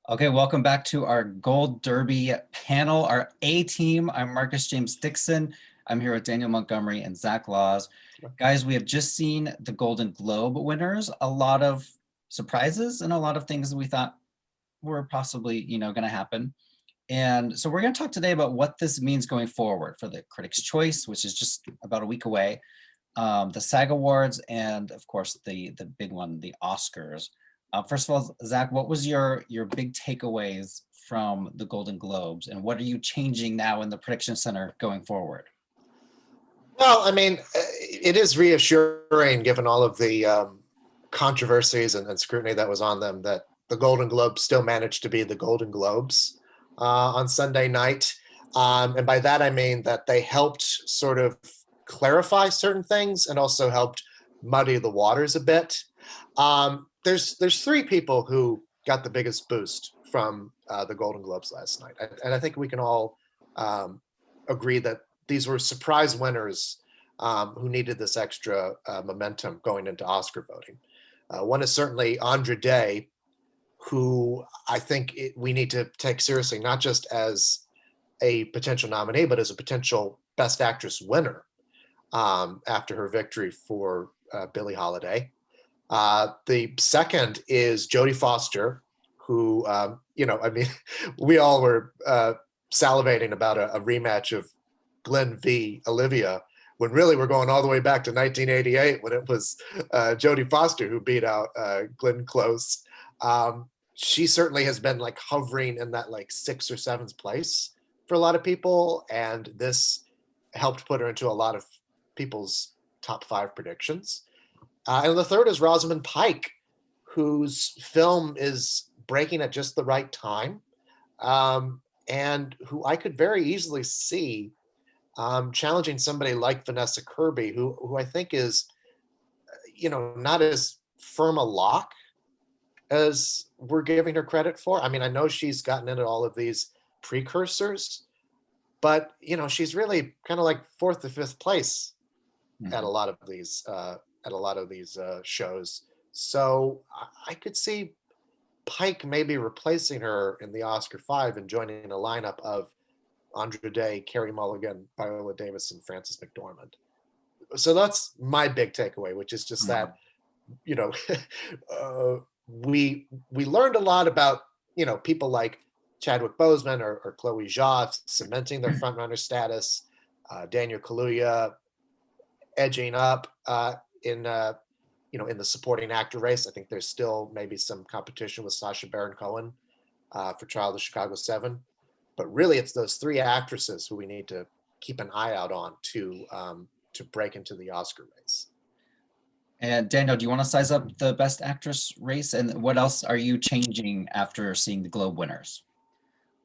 Okay, welcome back to our Gold Derby panel, our A team. I'm Marcus James Dixon. I'm here with Daniel Montgomery and Zach Laws. Guys, we have just seen the Golden Globe winners, a lot of surprises and a lot of things that we thought were possibly, going to happen. And so we're going to talk today about what this means going forward for the Critics' Choice, which is just about a week away, the SAG Awards, and of course, the big one, the Oscars. First of all, Zach, what was your big takeaways from the Golden Globes, and what are you changing now in the Prediction Center going forward? Well, I mean, it is reassuring, given all of the controversies and scrutiny that was on them, that the Golden Globes still managed to be the Golden Globes on Sunday night. And by that, I mean that they helped sort of clarify certain things and also helped muddy the waters a bit. There's three people who got the biggest boost from the Golden Globes last night. And I think we can all agree that these were surprise winners who needed this extra momentum going into Oscar voting. One is certainly Andra Day, who I think we need to take seriously, not just as a potential nominee, but as a potential Best Actress winner after her victory for Billie Holiday. The second is Jodie Foster, who, we all were salivating about a rematch of Glenn v. Olivia, when really we're going all the way back to 1988 when it was Jodie Foster who beat out Glenn Close. She certainly has been like hovering in that like 6th or 7th place for a lot of people, and this helped put her into a lot of people's top 5 predictions. And the third is Rosamund Pike, whose film is breaking at just the right time, and who I could very easily see challenging somebody like Vanessa Kirby, who I think is, not as firm a lock as we're giving her credit for. I mean, I know she's gotten into all of these precursors, but she's really kind of like 4th or 5th place at a lot of these shows. So I could see Pike maybe replacing her in the Oscar 5 and joining a lineup of Andra Day, Carey Mulligan, Viola Davis, and Frances McDormand. So that's my big takeaway, which is just that, we learned a lot about, people like Chadwick Boseman or Chloe Zhao cementing their frontrunner status, Daniel Kaluuya edging up in the supporting actor race. I think there's still maybe some competition with Sacha Baron Cohen for Trial of the Chicago 7. But really, it's those 3 actresses who we need to keep an eye out on to break into the Oscar race. And Daniel, do you want to size up the Best Actress race? And what else are you changing after seeing the Globe winners?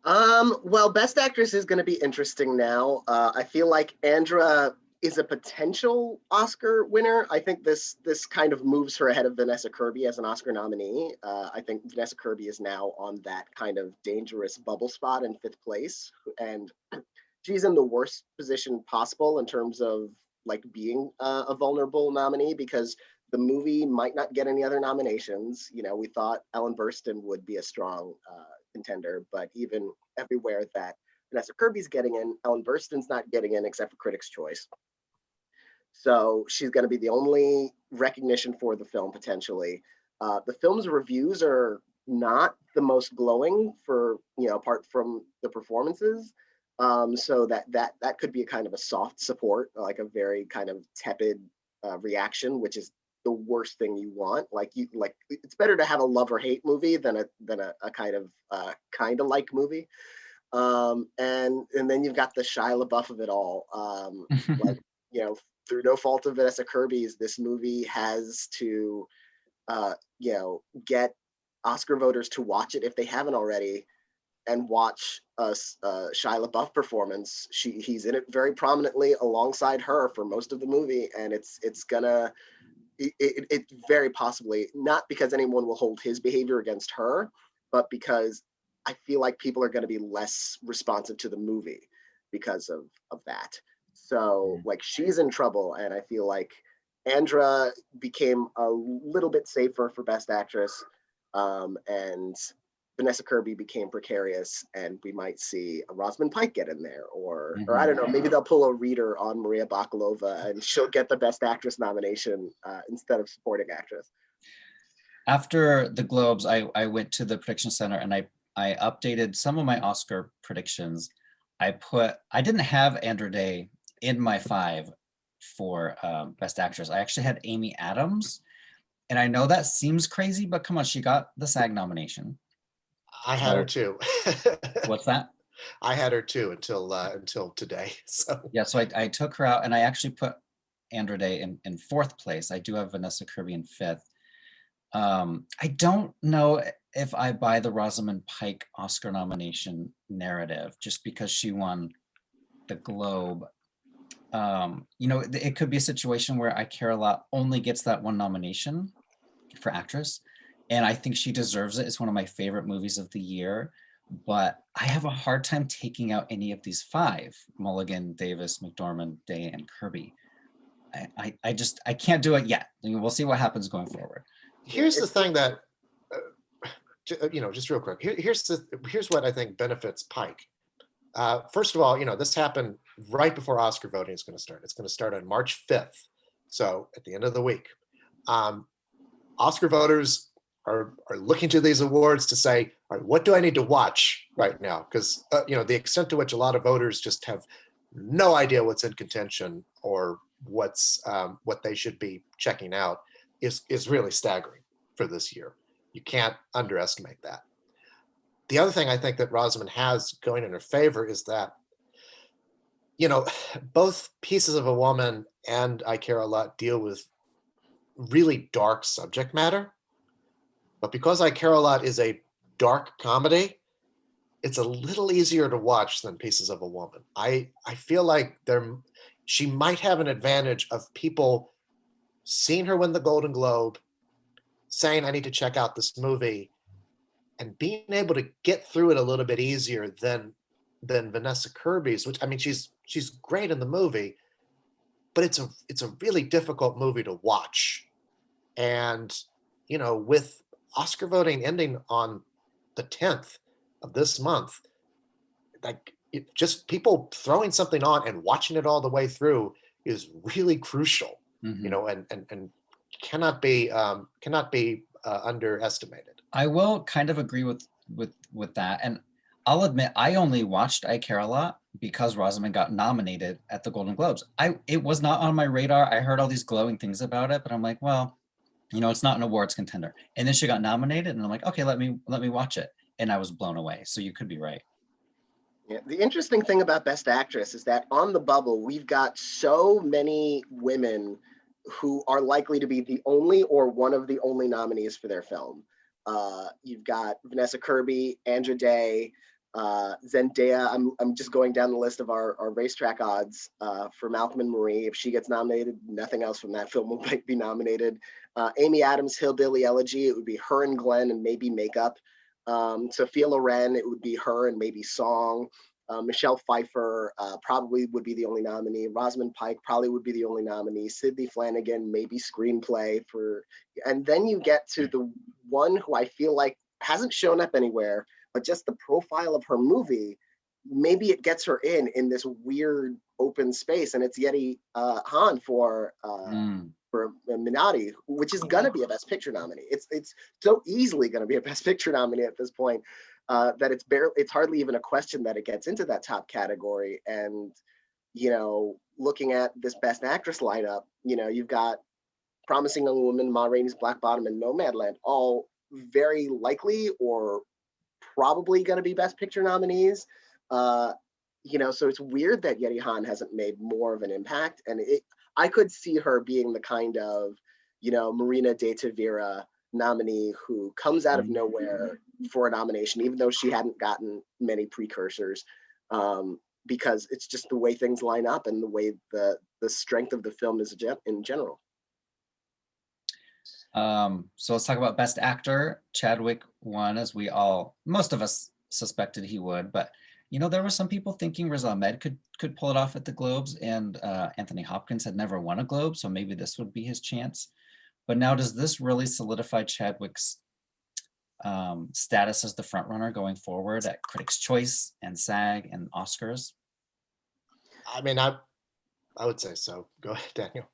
Well, Best Actress is going to be interesting now. I feel like Andra is a potential Oscar winner. I think this kind of moves her ahead of Vanessa Kirby as an Oscar nominee. I think Vanessa Kirby is now on that kind of dangerous bubble spot in 5th place. And she's in the worst position possible in terms of like being a vulnerable nominee, because the movie might not get any other nominations. We thought Ellen Burstyn would be a strong contender, but even everywhere that Vanessa Kirby's getting in, Ellen Burstyn's not getting in except for Critics' Choice. So she's going to be the only recognition for the film potentially. The film's reviews are not the most glowing for, apart from the performances. So that could be a kind of a soft support, like a very kind of tepid reaction, which is the worst thing you want. It's better to have a love or hate movie than a kind of like movie. And then you've got the Shia LaBeouf of it all. Through no fault of Vanessa Kirby's, this movie has to, get Oscar voters to watch it if they haven't already, and watch a Shia LaBeouf performance. He's in it very prominently alongside her for most of the movie, and it's very possibly, not because anyone will hold his behavior against her, but because I feel like people are going to be less responsive to the movie because of that. So like she's in trouble, and I feel like Andra became a little bit safer for Best Actress, and Vanessa Kirby became precarious, and we might see a Rosamund Pike get in there, or Mhm. or I don't know, maybe they'll pull a reader on Maria Bakalova and she'll get the Best Actress nomination instead of supporting actress. After the Globes, I went to the prediction center and I updated some of my Oscar predictions. I didn't have Andra Day in my 5 for Best Actress. I actually had Amy Adams, and I know that seems crazy, but come on, she got the SAG nomination. I had her too. What's that? I had her too until today. So Yeah, so I took her out, and I actually put Andra Day in 4th place. I do have Vanessa Kirby in 5th. I don't know if I buy the Rosamund Pike Oscar nomination narrative just because she won the Globe. It could be a situation where I Care a Lot only gets that one nomination for actress, and I think she deserves it. It's one of my favorite movies of the year, but I have a hard time taking out any of these 5: Mulligan, Davis, McDormand, Day, and Kirby. I can't do it yet. We'll see what happens going forward. here's the thing that, just real quick. Here's what I think benefits Pike. First of all, this happened right before Oscar voting is going to start. It's going to start on March 5th, so at the end of the week. Oscar voters are looking to these awards to say, all right, what do I need to watch right now? Because the extent to which a lot of voters just have no idea what's in contention or what they should be checking out is really staggering for this year. You can't underestimate that. The other thing I think that Rosamund has going in her favor is that, both Pieces of a Woman and I Care a Lot deal with really dark subject matter. But because I Care a Lot is a dark comedy, it's a little easier to watch than Pieces of a Woman. I feel like she might have an advantage of people seeing her win the Golden Globe, saying, I need to check out this movie, and being able to get through it a little bit easier than Vanessa Kirby's, which, I mean, she's great in the movie, but it's a really difficult movie to watch. And, with Oscar voting ending on the 10th of this month, just people throwing something on and watching it all the way through is really crucial, Mhm. and cannot be underestimated. I will kind of agree with that, and I'll admit I only watched I Care a Lot because Rosamund got nominated at the Golden Globes. It was not on my radar. I heard all these glowing things about it, but I'm like, well, it's not an awards contender. And then she got nominated, and I'm like, okay, let me watch it, and I was blown away. So you could be right. Yeah, the interesting thing about Best Actress is that on the bubble, we've got so many women who are likely to be the only or one of the only nominees for their film. You've got Vanessa Kirby, Andra Day, Zendaya. I'm just going down the list of our racetrack odds for Malcolm and Marie. If she gets nominated, nothing else from that film will be nominated. Amy Adams' Hillbilly Elegy, it would be her and Glenn and maybe Makeup. Sophia Loren, it would be her and maybe Song. Michelle Pfeiffer probably would be the only nominee. Rosamund Pike probably would be the only nominee. Sidney Flanagan, maybe screenplay and then you get to the one who I feel like hasn't shown up anywhere, but just the profile of her movie, maybe it gets her in this weird open space, and it's Yeti Han for Minari, which is gonna be a Best Picture nominee. It's so easily gonna be a Best Picture nominee at this point that it's hardly even a question that it gets into that top category. And looking at this Best Actress lineup, you've got Promising Young Woman, Ma Rainey's Black Bottom, and Nomadland, all very likely or probably going to be Best Picture nominees. So it's weird that Yeti Han hasn't made more of an impact, and I could see her being the kind of, Marina de Tavira nominee who comes out of nowhere for a nomination, even though she hadn't gotten many precursors, because it's just the way things line up and the way the strength of the film is in general. So let's talk about Best Actor. Chadwick won, as most of us suspected he would, but there were some people thinking Riz Ahmed could pull it off at the Globes, and Anthony Hopkins had never won a Globe, so maybe this would be his chance. But now, does this really solidify Chadwick's status as the front runner going forward at Critics' Choice and SAG and Oscars? I mean, I would say so. Go ahead, Daniel.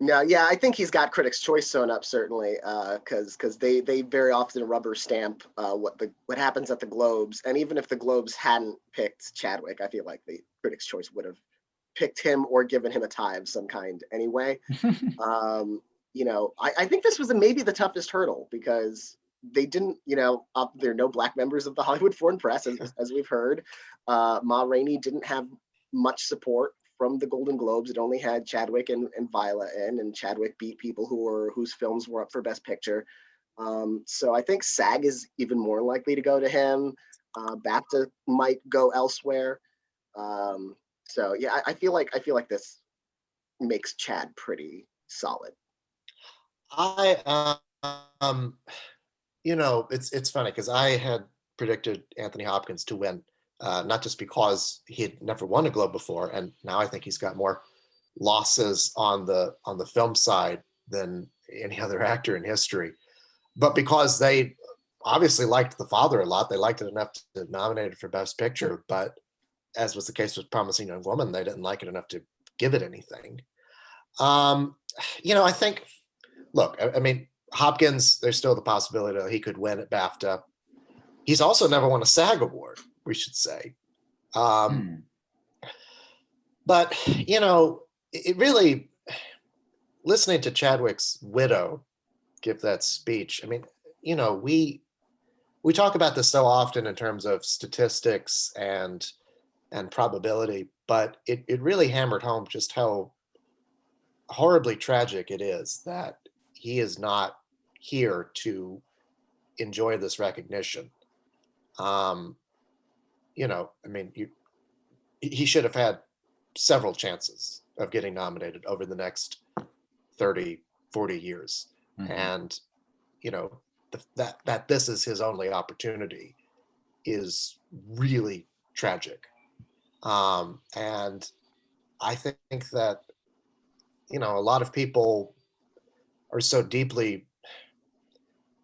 No, yeah, I think he's got Critics' Choice sewn up, certainly, because they very often rubber stamp what happens at the Globes, and even if the Globes hadn't picked Chadwick, I feel like the Critics' Choice would have picked him or given him a tie of some kind anyway. I think this was maybe the toughest hurdle because they didn't, there are no Black members of the Hollywood Foreign Press, as we've heard. Ma Rainey didn't have much support from the Golden Globes. It only had Chadwick and Viola in, and Chadwick beat people whose films were up for Best Picture. So I think SAG is even more likely to go to him. BAFTA might go elsewhere. So yeah, I feel like this makes Chad pretty solid. It's funny because I had predicted Anthony Hopkins to win. Not just because he had never won a Globe before, and now I think he's got more losses on the film side than any other actor in history, but because they obviously liked The Father a lot. They liked it enough to nominate it for Best Picture, but as was the case with Promising Young Woman, they didn't like it enough to give it anything. I think, look, I mean, Hopkins, there's still the possibility that he could win at BAFTA. He's also never won a SAG award, we should say. But, it really, listening to Chadwick's widow give that speech, I mean, we talk about this so often in terms of statistics and probability, but it really hammered home just how horribly tragic it is that he is not here to enjoy this recognition. He should have had several chances of getting nominated over the next 30, 40 years. Mm-hmm. And, that this is his only opportunity is really tragic. And I think that, a lot of people are so deeply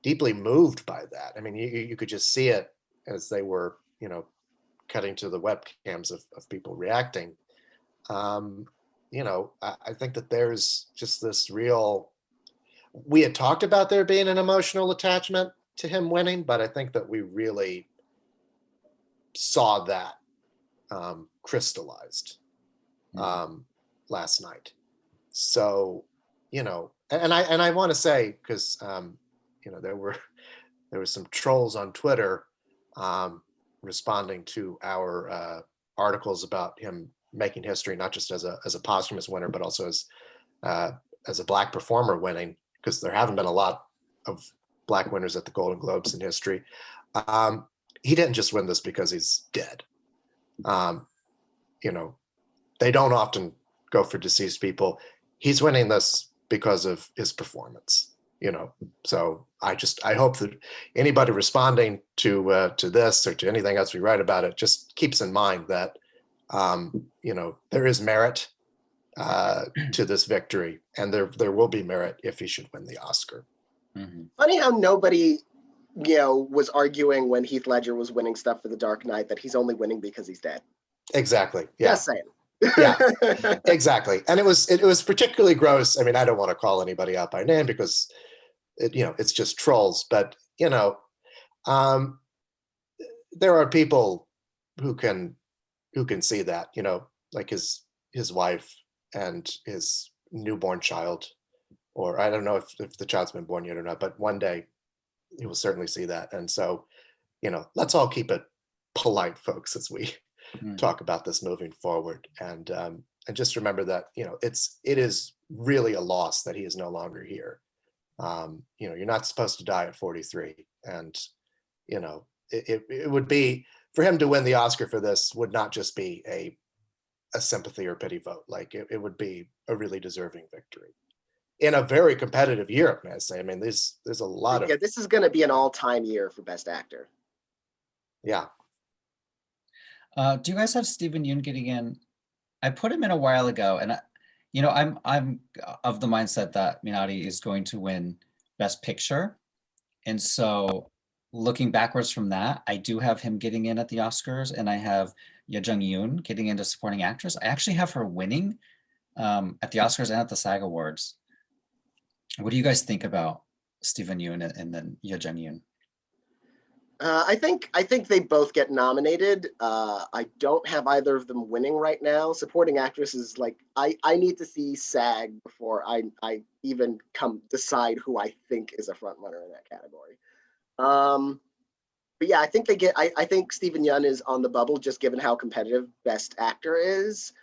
moved by that. I mean, you could just see it as they were, cutting to the webcams of people reacting. I think that there's just this we had talked about there being an emotional attachment to him winning, but I think that we really saw that crystallized last night. So, and I want to say, because there were some trolls on Twitter responding to our articles about him making history, not just as a posthumous winner, but also as a Black performer winning, because there haven't been a lot of Black winners at the Golden Globes in history. He didn't just win this because he's dead. They don't often go for deceased people. He's winning this because of his performance, So I hope that anybody responding to this or to anything else we write about it just keeps in mind that, there is merit to this victory, and there will be merit if he should win the Oscar. Mm-hmm. Funny how nobody, was arguing when Heath Ledger was winning stuff for The Dark Knight that he's only winning because he's dead. Exactly. Yeah. Just saying. Yeah, exactly. And it was particularly gross. I mean, I don't want to call anybody out by name because it's just trolls, but there are people who can see that, like his wife and his newborn child, or I don't know if the child's been born yet or not, but one day he will certainly see that. And so, let's all keep it polite, folks, as we talk about this moving forward, and just remember that it is really a loss that he is no longer here. You're not supposed to die at 43, and it would be, for him to win the Oscar for this would not just be a sympathy or pity vote. Like it would be a really deserving victory in a very competitive year, may I say. I mean, there's a lot of this is going to be an all-time year for Best Actor. Yeah. Do you guys have Stephen Yeun getting in? I put him in a while ago, and I'm of the mindset that Minari is going to win Best Picture, and so looking backwards from that, I do have him getting in at the Oscars, and I have Ye Jung-yoon getting into supporting actress. I actually have her winning at the Oscars and at the SAG Awards. What do you guys think about Steven Yeun and then Ye Jung-yoon? I think they both get nominated. I don't have either of them winning right now. Supporting actress is like I need to see SAG before I even decide who I think is a front runner in that category. But yeah, I think I think Steven Yeun is on the bubble just given how competitive Best Actor is.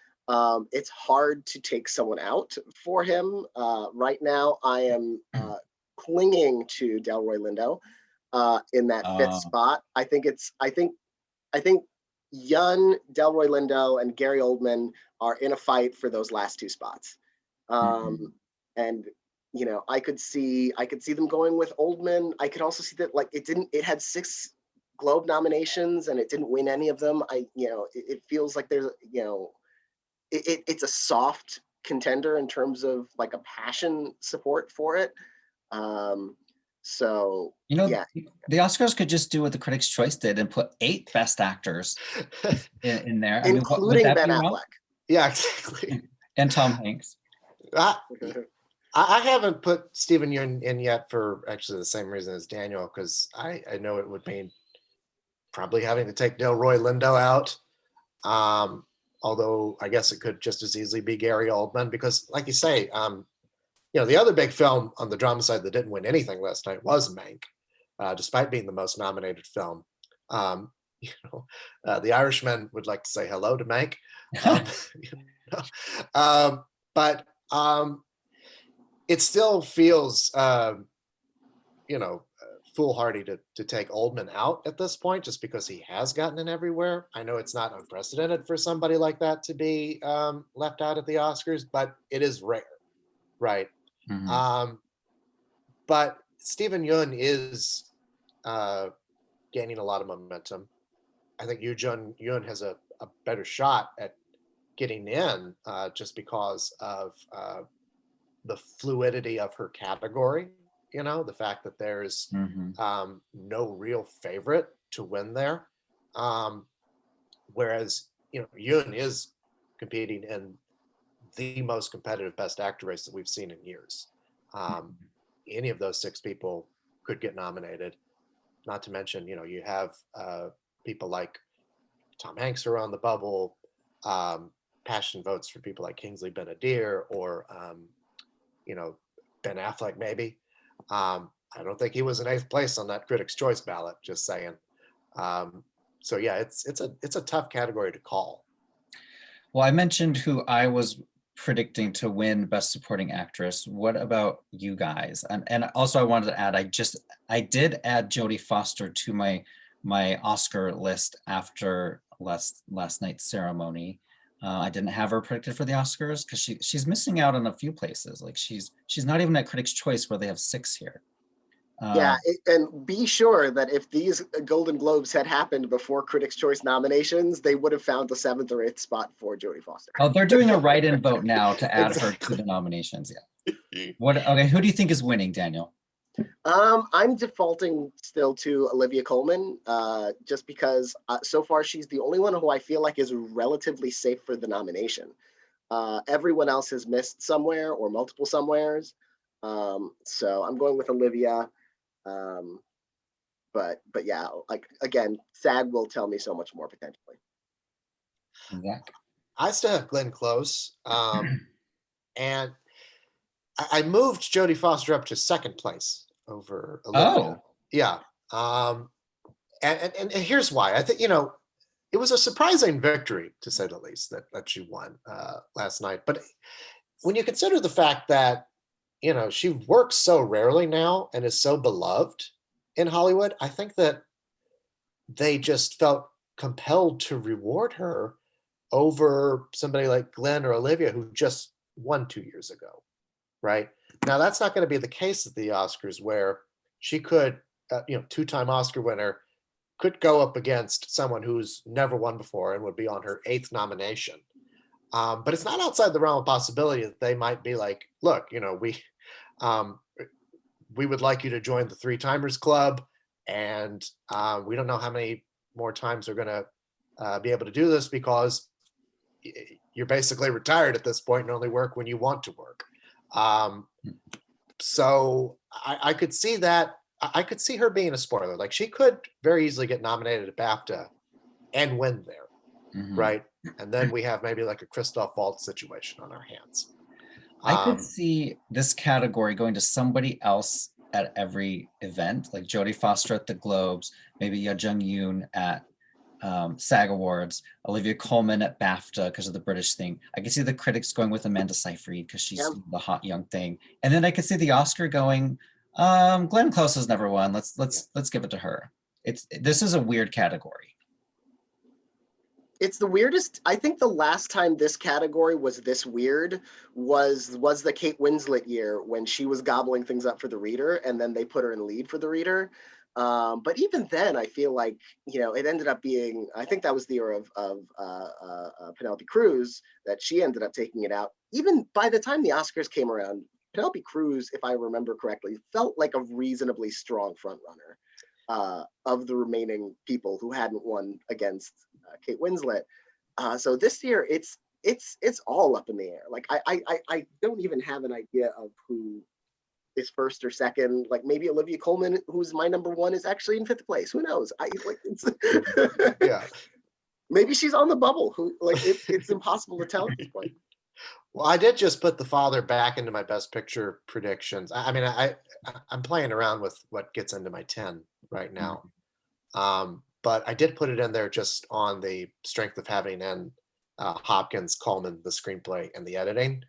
It's hard to take someone out for him. Right now, I am clinging to Delroy Lindo in that fifth spot. I think Yeun, Delroy Lindo, and Gary Oldman are in a fight for those last two spots. And you know, I could see them going with Oldman. I could also see that like it had 6 Globe nominations and it didn't win any of them. It feels like there's, it's a soft contender in terms of like a passion support for it. So yeah, the Oscars could just do what the Critics' Choice did and put 8 Best Actors in there, including Ben Affleck. Yeah, exactly. And Tom Hanks. I haven't put Steven Yeun in yet for actually the same reason as Daniel, because I know it would mean probably having to take Delroy Lindo out. Although I guess it could just as easily be Gary Oldman, because like you say, the other big film on the drama side that didn't win anything last night was Mank, despite being the most nominated film. The Irishman would like to say hello to Mank. But it still feels, foolhardy to take Oldman out at this point, just because he has gotten in everywhere. I know it's not unprecedented for somebody like that to be left out at the Oscars, but it is rare, right? But Steven Yeun is gaining a lot of momentum. I think Ye Jung-yoon has a better shot at getting in just because of the fluidity of her category. The fact that there's no real favorite to win there. Whereas, Yoon is competing in the most competitive Best Actor race that we've seen in years. Any of those 6 people could get nominated. Not to mention, you have people like Tom Hanks are on the bubble, passion votes for people like Kingsley Ben-Adir or, Ben Affleck maybe. I don't think he was in 8th place on that Critics' Choice ballot, just saying. So yeah, it's a tough category to call. Well, I mentioned who I was predicting to win Best Supporting Actress. What about you guys? And also I wanted to add, I did add Jodie Foster to my Oscar list after last night's ceremony. I didn't have her predicted for the Oscars because she's missing out on a few places. Like she's not even at Critics' Choice where they have 6 here. And be sure that if these Golden Globes had happened before Critics' Choice nominations, they would have found the 7th or 8th spot for Jodie Foster. Oh, they're doing a write-in vote now to add her to the nominations. Yeah. Okay, who do you think is winning, Daniel? I'm defaulting still to Olivia Colman, just because so far she's the only one who I feel like is relatively safe for the nomination. Everyone else has missed somewhere or multiple somewheres. So I'm going with Olivia. But yeah, like again, SAG will tell me so much more potentially. Exactly. I still have Glenn Close, and I moved Jodie Foster up to 2nd place over Olivia. Yeah. And here's why. I think, it was a surprising victory, to say the least, that she won last night. But when you consider the fact that, she works so rarely now and is so beloved in Hollywood, I think that they just felt compelled to reward her over somebody like Glenn or Olivia, who just won 2 years ago, right? Now, that's not going to be the case at the Oscars, where she could, 2-time Oscar winner, could go up against someone who's never won before and would be on her 8th nomination. But it's not outside the realm of possibility that they might be like, look, we would like you to join the 3-timers club, And we don't know how many more times they're going to be able to do this, because you're basically retired at this point and only work when you want to work. So I could see that. I could see her being a spoiler. Like, she could very easily get nominated at BAFTA and win there, right? And then we have maybe like a Christoph Waltz situation on our hands. I could see this category going to somebody else at every event, like Jodie Foster at the Globes, maybe Ye Jung Yoon at SAG Awards, Olivia Colman at BAFTA because of the British thing. I could see the critics going with Amanda Seyfried because she's the hot young thing, and then I could see the Oscar going, Glenn Close has never won. Let's give it to her. This is a weird category. It's the weirdest. I think the last time this category was this weird was the Kate Winslet year, when she was gobbling things up for the reader, and then they put her in lead for the reader. But even then, I feel like, it ended up being, I think that was the year of Penelope Cruz, that she ended up taking it out. Even by the time the Oscars came around, Penelope Cruz, if I remember correctly, felt like a reasonably strong front runner of the remaining people who hadn't won against Kate Winslet. So this year, it's all up in the air. Like, I don't even have an idea of who is first or second. Like, maybe Olivia Colman, who's my number one, is actually in fifth place. Who knows? Yeah. Maybe she's on the bubble. It's impossible to tell at this point. Well, I did just put The Father back into my Best Picture predictions. I mean, I'm playing around with what gets into my 10 right now. But I did put it in there just on the strength of having in Hopkins, Coleman, the screenplay, and the editing.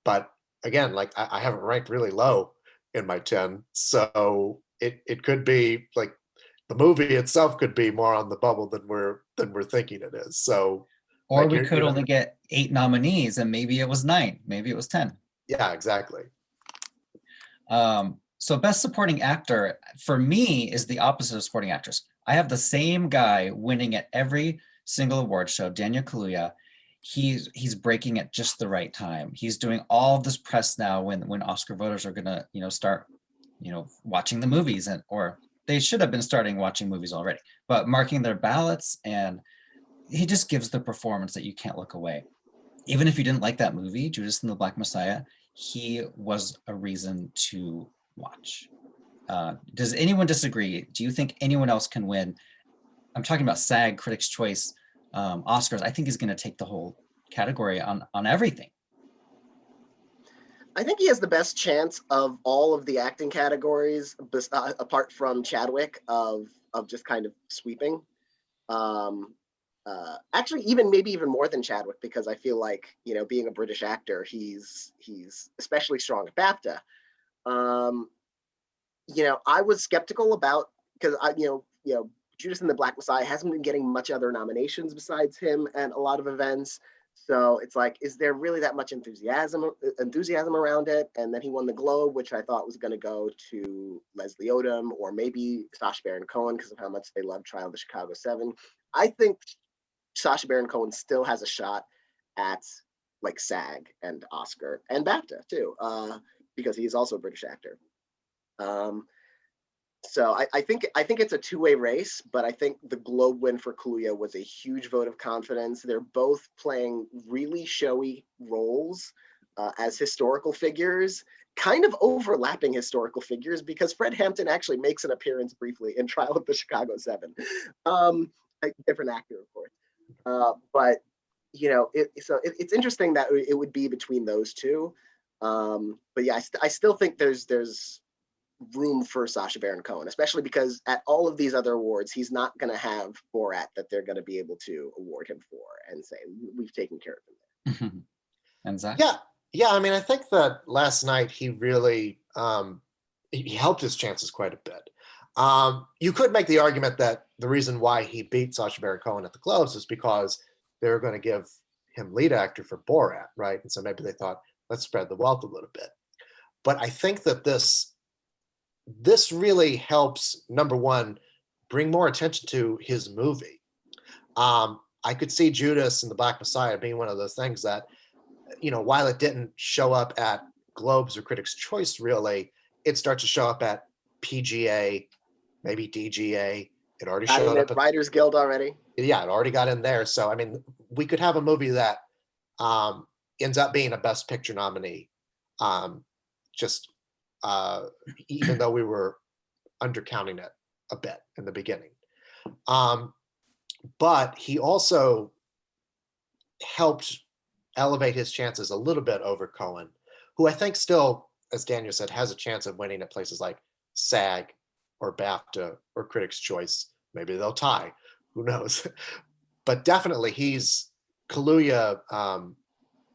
But again, like, I haven't ranked really low in my 10. So it could be like the movie itself could be more on the bubble than we're thinking it is. So, or like, we could only get 8 nominees, and maybe it was 9, maybe it was 10. Yeah, exactly. So Best Supporting Actor for me is the opposite of supporting actress. I have the same guy winning at every single award show, Daniel Kaluuya. He's breaking at just the right time. He's doing all of this press now when Oscar voters are gonna start watching the movies, or they should have been starting watching movies already, but marking their ballots, and he just gives the performance that you can't look away. Even if you didn't like that movie, Judas and the Black Messiah, he was a reason to watch. Does anyone disagree? Do you think anyone else can win? I'm talking about SAG, Critics' Choice, Oscars. I think he's going to take the whole category on everything. I think he has the best chance of all of the acting categories, apart from Chadwick, of just kind of sweeping. Actually, maybe even more than Chadwick, because I feel like, being a British actor, he's especially strong at BAFTA. I was skeptical about, because Judas and the Black Messiah hasn't been getting much other nominations besides him at a lot of events. So it's like, is there really that much enthusiasm around it? And then he won the Globe, which I thought was going to go to Leslie Odom or maybe Sacha Baron Cohen because of how much they love Trial of the Chicago 7. I think Sacha Baron Cohen still has a shot at like SAG and Oscar and BAFTA too, because he's also a British actor. So I think it's a two-way race, but I think the Globe win for Kaluuya was a huge vote of confidence. They're both playing really showy roles as historical figures, kind of overlapping historical figures, because Fred Hampton actually makes an appearance briefly in Trial of the Chicago 7. A different actor, of course. But it's interesting that it would be between those two. But yeah, I still think there's room for Sacha Baron Cohen, especially because at all of these other awards, he's not going to have Borat that they're going to be able to award him for and say, we've taken care of him there. And Zach? Yeah. I mean, I think that last night he really he helped his chances quite a bit. You could make the argument that the reason why he beat Sacha Baron Cohen at the Globes is because they were going to give him lead actor for Borat, right? And so maybe they thought, let's spread the wealth a little bit. But I think that this really helps, number one, bring more attention to his movie. I could see Judas and the Black Messiah being one of those things that, while it didn't show up at Globes or Critics' Choice, really, it starts to show up at PGA, maybe DGA. It already Got in showed at up. Writers Guild already. Yeah, it already got in there. So I mean, we could have a movie that ends up being a Best Picture nominee, just even though we were undercounting it a bit in the beginning. But he also helped elevate his chances a little bit over Cohen, who I think still, as Daniel said, has a chance of winning at places like SAG or BAFTA or Critics' Choice. Maybe they'll tie, who knows? But definitely Kaluuya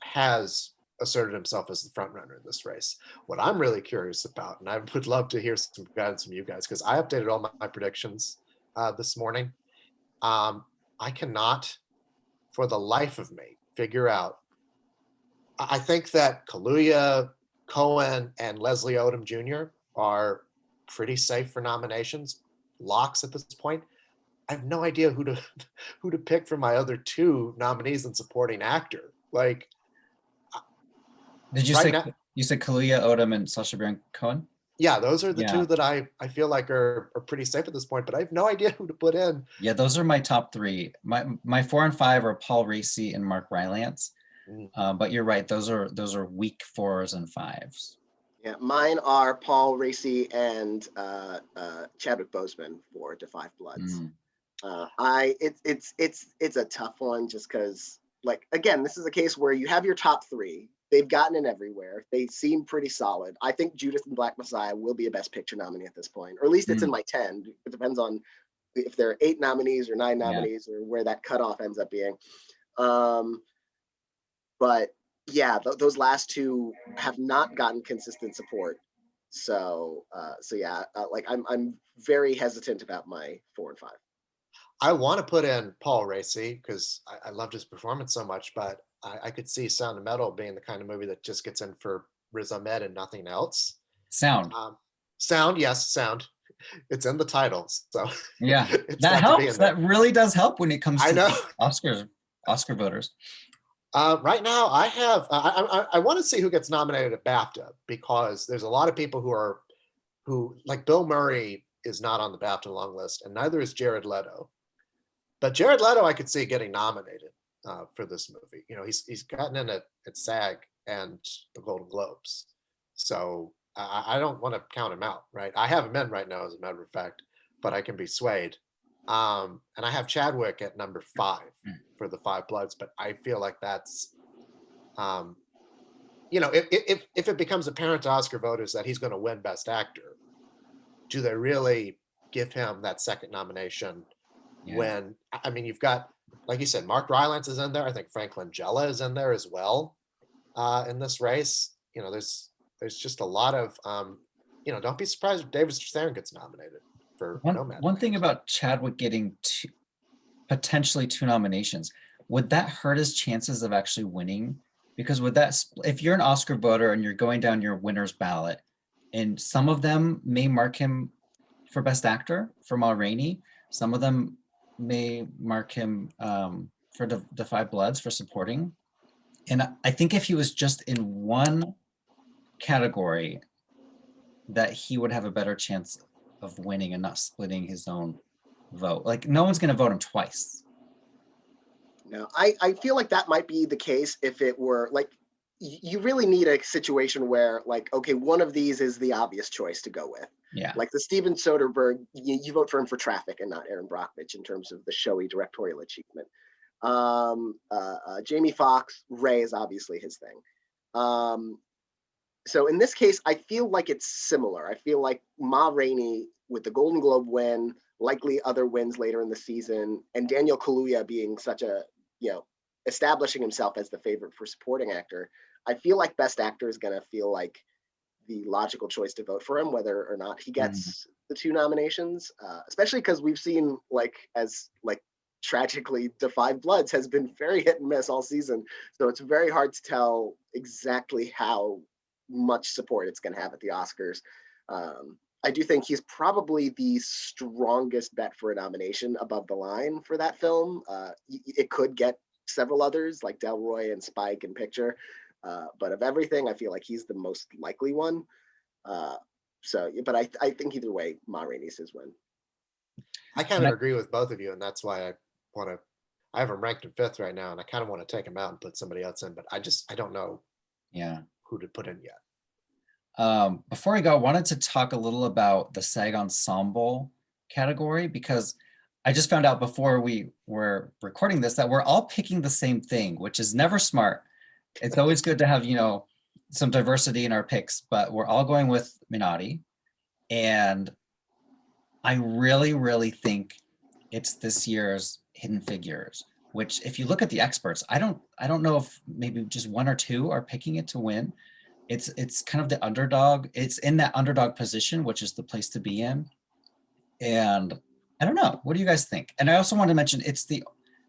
has asserted himself as the front runner in this race. What I'm really curious about, and I would love to hear some guidance from you guys, because I updated all my predictions this morning. I cannot, for the life of me, figure out. I think that Kaluuya, Cohen, and Leslie Odom Jr. are pretty safe for nominations, locks at this point. I have no idea who to pick for my other two nominees in supporting actor. Like, Did you right say now, you said Kaluuya, Odom, and Sacha Baron Cohen? yeah, those are the Yeah. two that I feel like are pretty safe at this point, but I have no idea who to put in. Yeah, those are my top three. My 4 and 5 are Paul Raci and Mark Rylance. But you're right; those are weak 4s and 5s. Yeah, mine are Paul Raci and Chadwick Boseman for To Five Bloods. It's a tough one just because, like, again, this is a case where you have your top three. They've gotten in everywhere. They seem pretty solid. I think Judas and Black Messiah will be a Best Picture nominee at this point, or at least it's in my 10. It depends on if there are 8 nominees or 9 nominees or where that cutoff ends up being. But yeah, those last two have not gotten consistent support. So yeah, like I'm very hesitant about my 4 and 5. I want to put in Paul Raci because I loved his performance so much, but I could see Sound of Metal being the kind of movie that just gets in for Riz Ahmed and nothing else. Sound. Sound, yes, sound. It's in the title, so yeah, that helps. That really does help when it comes to Oscar voters. Right now, I want to see who gets nominated at BAFTA, because there's a lot of people who like Bill Murray is not on the BAFTA long list, and neither is Jared Leto. But Jared Leto, I could see getting nominated for this movie. You know, he's gotten in at SAG and the Golden Globes, so I don't want to count him out. Right, I have him in right now, as a matter of fact, but I can be swayed. And I have Chadwick at number 5 for The Five Bloods, but I feel like that's, you know, if it becomes apparent to Oscar voters that he's going to win Best Actor, do they really give him that second nomination? When, I mean, you've got, like you said, Mark Rylance is in there. I think Frank Langella is in there as well in this race. You know, there's just a lot of, you know, don't be surprised if David Strathairn gets nominated. One thing about Chadwick getting potentially 2 nominations, would that hurt his chances of actually winning? Because if you're an Oscar voter and you're going down your winner's ballot, and some of them may mark him for Best Actor for Ma Rainey, some of them may mark him for the Five Bloods for supporting. And I think if he was just in one category, that he would have a better chance of winning and not splitting his own vote. Like, no one's going to vote him twice. No, I feel like that might be the case if it were like, you really need a situation where, like, okay, one of these is the obvious choice to go with. Yeah. Like the Steven Soderbergh, you vote for him for Traffic and not Aaron Brockovich in terms of the showy directorial achievement. Jamie Foxx, Ray is obviously his thing. So in this case, I feel like it's similar. I feel like Ma Rainey with the Golden Globe win, likely other wins later in the season, and Daniel Kaluuya being such a, you know, establishing himself as the favorite for supporting actor, I feel like Best Actor is going to feel like the logical choice to vote for him, whether or not he gets the 2 nominations, especially because we've seen, like, tragically, The Five Bloods has been very hit and miss all season. So it's very hard to tell exactly how much support it's going to have at the Oscars. I do think he's probably the strongest bet for a nomination above the line for that film. It could get several others like Delroy and Spike and Picture, but of everything, I feel like he's the most likely one. But I think either way, Ma Rainey's his win. I kind And of I- agree with both of you, and that's why I have him ranked in 5th right now, and I kind of want to take him out and put somebody else in, but I don't know Yeah. who to put in yet. Before I go, I wanted to talk a little about the Sag Ensemble category, because I just found out before we were recording this that we're all picking the same thing, which is never smart. It's always good to have, some diversity in our picks, but we're all going with Minati. And I really, really think it's this year's Hidden Figures, which if you look at the experts, I don't know if maybe just one or two are picking it to win. It's kind of the underdog. It's in that underdog position, which is the place to be in. And I don't know. What do you guys think? And I also want to mention it's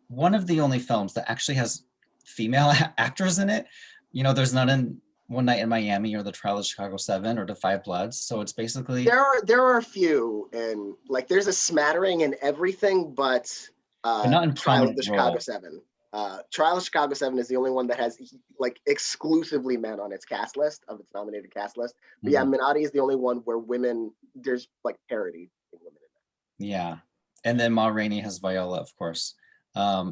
one of the only films that actually has female actors in it. There's none in One Night in Miami or The Trial of Chicago 7 or The Five Bloods. So it's basically There are a few, and like there's a smattering in everything, but not in Trial of prominent the Chicago role. 7. Trial of Chicago 7 is the only one that has like exclusively men on its cast list, of its nominated cast list. But yeah, Mhm. Minati is the only one where there's like parity in women in Yeah. And then Ma Rainey has Viola, of course.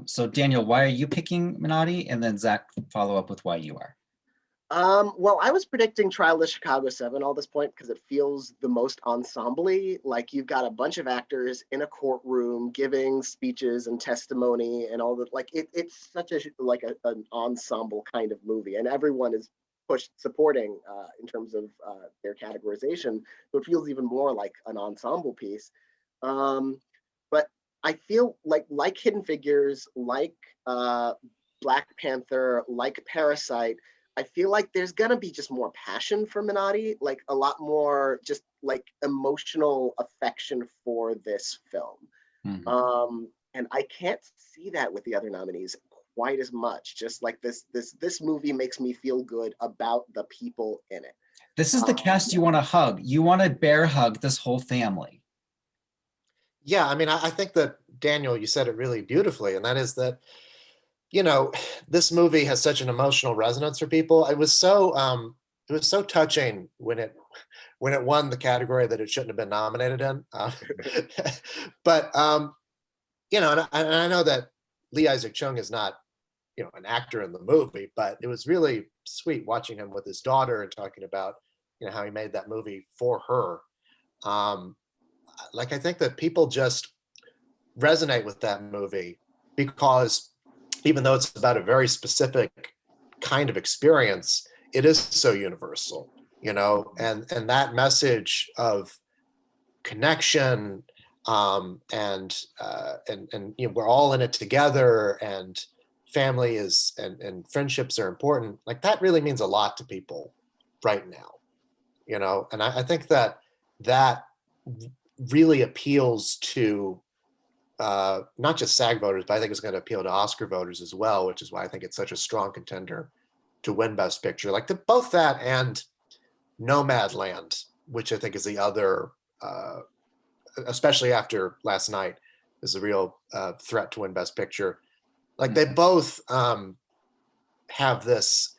So Daniel, why are you picking Minati? And then Zach, follow up with why you are. Well, I was predicting Trial of Chicago 7 all this point because it feels the most ensemble-y. Like you've got a bunch of actors in a courtroom giving speeches and testimony and all that. Like it's such an ensemble kind of movie, and everyone is pushed supporting in terms of their categorization. So it feels even more like an ensemble piece. But I feel like Hidden Figures, like Black Panther, like Parasite. I feel like there's gonna be just more passion for Minati, like a lot more just like emotional affection for this film. Mhm. And I can't see that with the other nominees quite as much. Just like this movie makes me feel good about the people in it. This is the cast you want to hug. You want to bear hug this whole family. Yeah, I mean, I think that Daniel, you said it really beautifully, and that is that this movie has such an emotional resonance for people. It was so touching when it won the category that it shouldn't have been nominated in. But and I know that Lee Isaac Chung is not an actor in the movie, but it was really sweet watching him with his daughter and talking about how he made that movie for her. Like I think that people just resonate with that movie because even though it's about a very specific kind of experience, it is so universal, and that message of connection, and we're all in it together, and family is and friendships are important. Like that really means a lot to people right now, and I think that really appeals to not just SAG voters, but I think it's going to appeal to Oscar voters as well, which is why I think it's such a strong contender to win Best Picture. Like both that and Nomadland, which I think is the other, especially after last night, is a real threat to win Best Picture. Like they both have this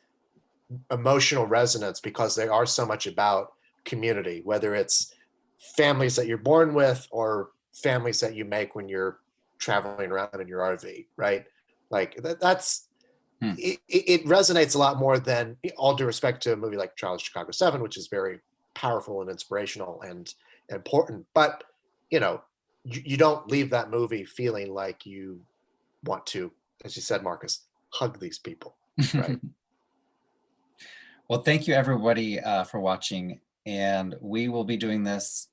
emotional resonance because they are so much about community, whether it's families that you're born with or families that you make when you're traveling around in your RV, right? Like that's it resonates a lot more than, all due respect to a movie like Trial of Chicago 7, which is very powerful and inspirational and important. But you don't leave that movie feeling like you want to, as you said, Marcus, hug these people, right? Well, thank you everybody for watching, and we will be doing this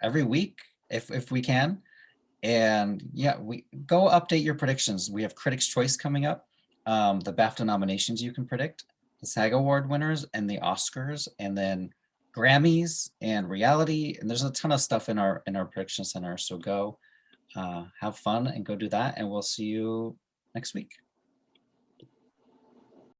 every week if we can. And yeah, we go update your predictions. We have Critics' Choice coming up, the BAFTA nominations you can predict, the SAG Award winners, and the Oscars, and then Grammys and reality. And there's a ton of stuff in our prediction center. So go have fun and go do that, and we'll see you next week.